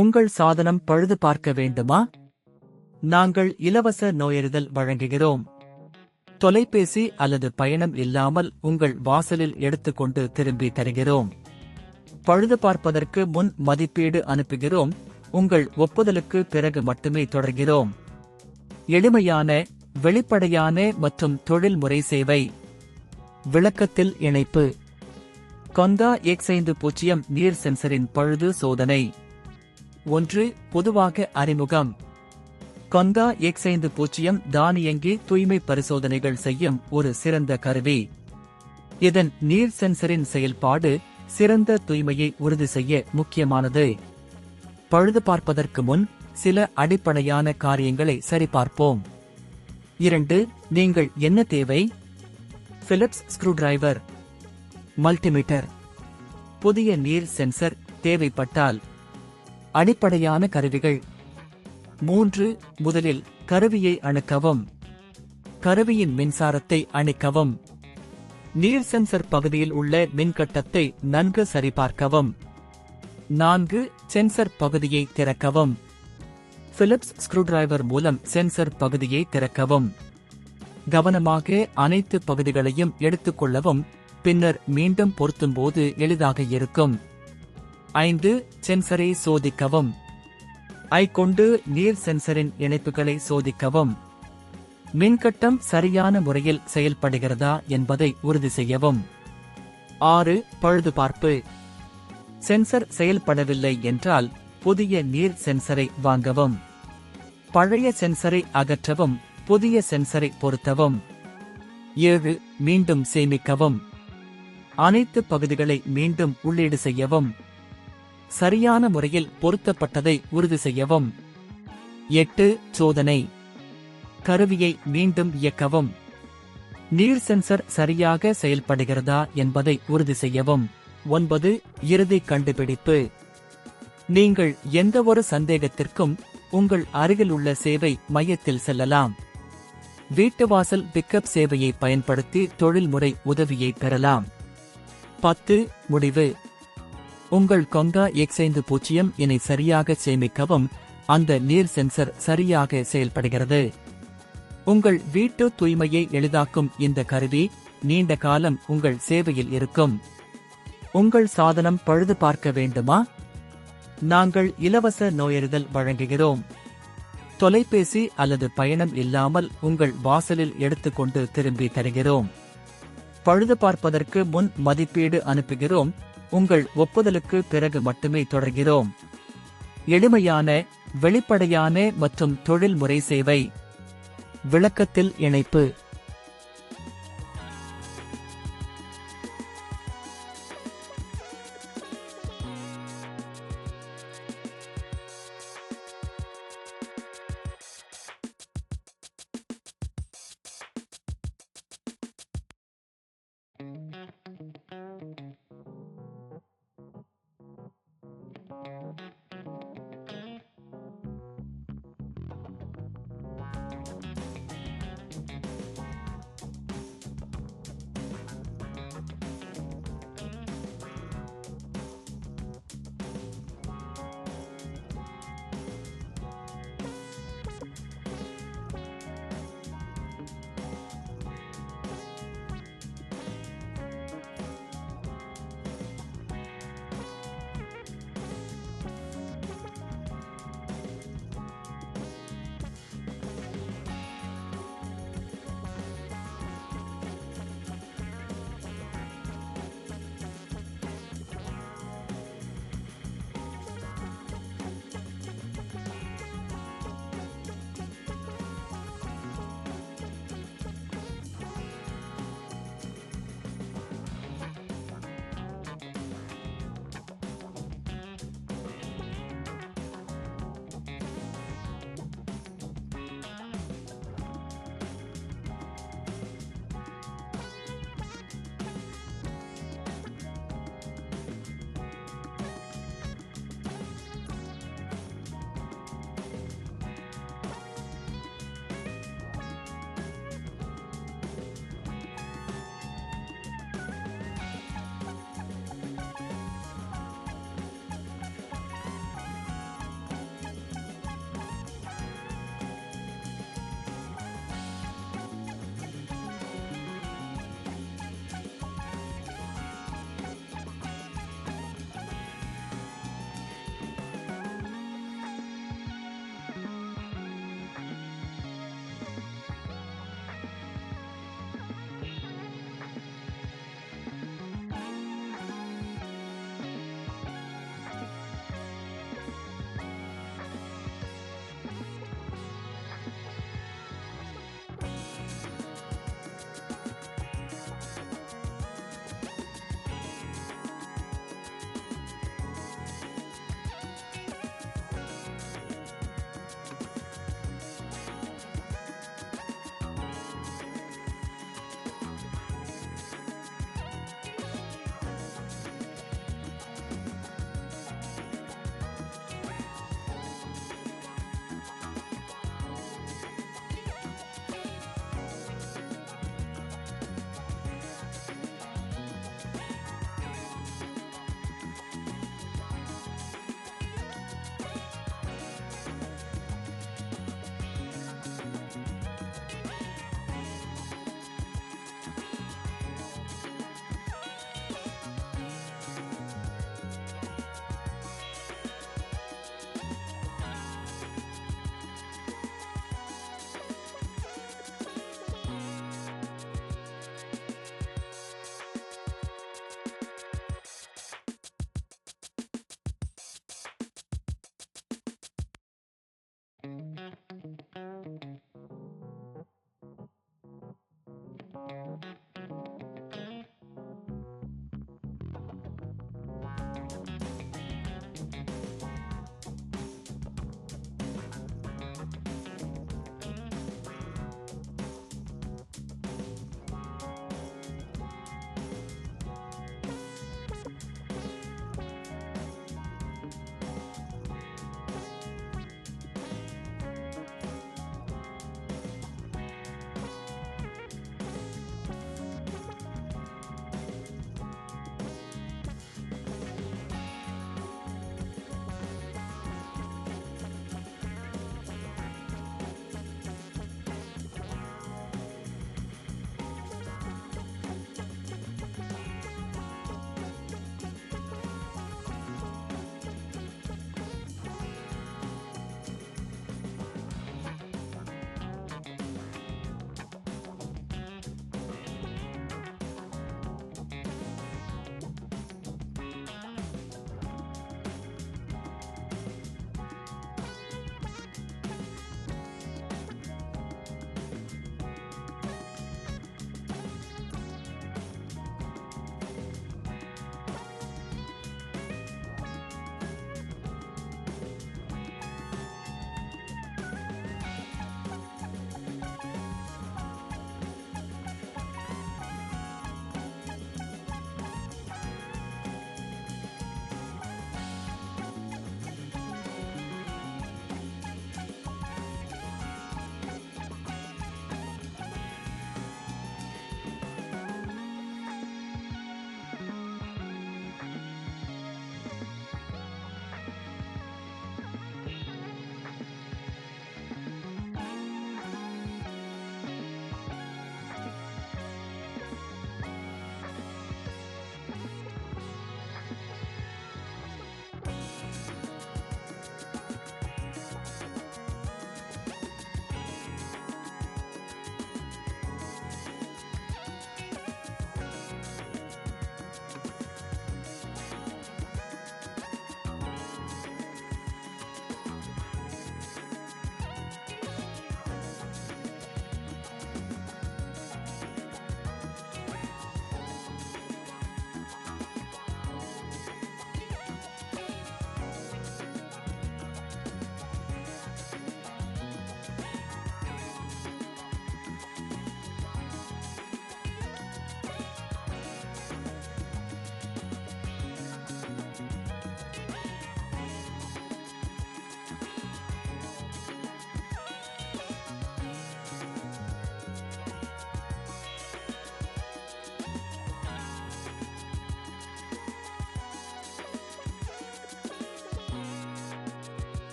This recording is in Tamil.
உங்கள் சாதனம் பழுது பார்க்க வேண்டுமா? நாங்கள் இலவச நோயறிதல் வழங்குகிறோம். தொலைபேசி அல்லது பயணம் இல்லாமல் உங்கள் வாசலில் எடுத்துக்கொண்டு திரும்பி தருகிறோம். பழுது பார்ப்பதற்கு முன் மதிப்பீடு அனுப்புகிறோம். உங்கள் ஒப்புதலுக்கு பிறகு மட்டுமே தொடர்கிறோம். எளிமையான, வெளிப்படையான மற்றும் தொழில்முறை சேவை. விளக்கத்தில் இணைப்பு. கொந்தா X50 நீர் சென்சரின் பழுது சோதனை. 1. பொதுவாக அறிமுகம். கொந்தா X50 தானியங்கி தூய்மை பரிசோதனைகள் செய்யும் ஒரு சிறந்த கருவி. இதன் நீர் சென்சரின் செயல்பாடு சிறந்த தூய்மையை உறுதி செய்ய முக்கியமானது. பழுது பார்ப்பதற்கு முன் சில அடிப்படையான காரியங்களை சரிபார்ப்போம். 2. நீங்கள் என்ன தேவை? பிலிப்ஸ் ஸ்க்ரூடிரைவர், மல்டிமீட்டர், புதிய நீர் சென்சர் தேவைப்பட்டால். அடிப்படையான கருவிகள். 3. முதலில் கருவியை அணுக்கவும். கருவியின் மின்சாரத்தை அணைக்கவும். நீர் சென்சர் பகுதியில் உள்ள மின்கட்டத்தை நன்கு சரிபார்க்கவும். 4. சென்சர் பகுதியை திறக்கவும். பிலிப்ஸ் ஸ்க்ரூடிரைவர் மூலம் சென்சர் பகுதியை திறக்கவும். கவனமாக அனைத்து பகுதிகளையும் எடுத்துக்கொள்ளவும், பின்னர் மீண்டும் பொருத்தும்போது எளிதாக இருக்கும். 5. சென்சரை சோதிக்கவும். கொண்டு நீர் சென்சரின் இணைப்புகளை சோதிக்கவும். மின்கட்டம் சரியான முறையில் செயல்படுகிறதா என்பதை உறுதி செய்யவும். 6. பழுதுபார்ப்பு. சென்சர் செயல்படவில்லை என்றால் புதிய நீர் சென்சரை வாங்கவும். பழைய சென்சரை அகற்றவும், புதிய சென்சரை பொருத்தவும். 7. மீண்டும் சேமிக்கவும். அனைத்து பகுதிகளை மீண்டும் உள்ளீடு செய்யவும். சரியான முறையில் பொருத்தப்பட்டதை உறுதி செய்யவும். 8. சோதனை. கருவியை மீண்டும் இயக்கவும். நீர் சென்சர் சரியாக செயல்படுகிறதா என்பதை உறுதி செய்யவும். 9. இறுதி கண்டுபிடிப்பு. நீங்கள் எந்தவொரு சந்தேகத்திற்கும் உங்கள் அருகில் உள்ள சேவை மையத்தில் செல்லலாம். வீட்டுவாசல் பிக்கப் சேவையை பயன்படுத்தி தொழில்முறை உதவியை பெறலாம். 10. முடிவு. உங்கள் கொந்தா X50 இனை சரியாக சேமிக்கவும், அந்த நீர் சென்சர் சரியாக செயல்படுகிறது. உங்கள் வீட்டு தூய்மையை எளிதாக்கும் இந்த கருவி நீண்ட காலம் உங்கள் சேவையில் இருக்கும். உங்கள் சாதனம் பழுது பார்க்க வேண்டுமா? நாங்கள் இலவச நோயறிதல் வழங்குகிறோம். தொலைபேசி அல்லது பயணம் இல்லாமல் உங்கள் வாசலில் எடுத்துக்கொண்டு திரும்பி தருகிறோம். பழுது பார்ப்பதற்கு முன் மதிப்பீடு அனுப்புகிறோம். உங்கள் ஒப்புதலுக்கு பிறகு மட்டுமே தொடர்கிறோம். எளிமையான, வெளிப்படையான மற்றும் தொழில்முறை சேவை. விளக்கத்தில் இணைப்பு.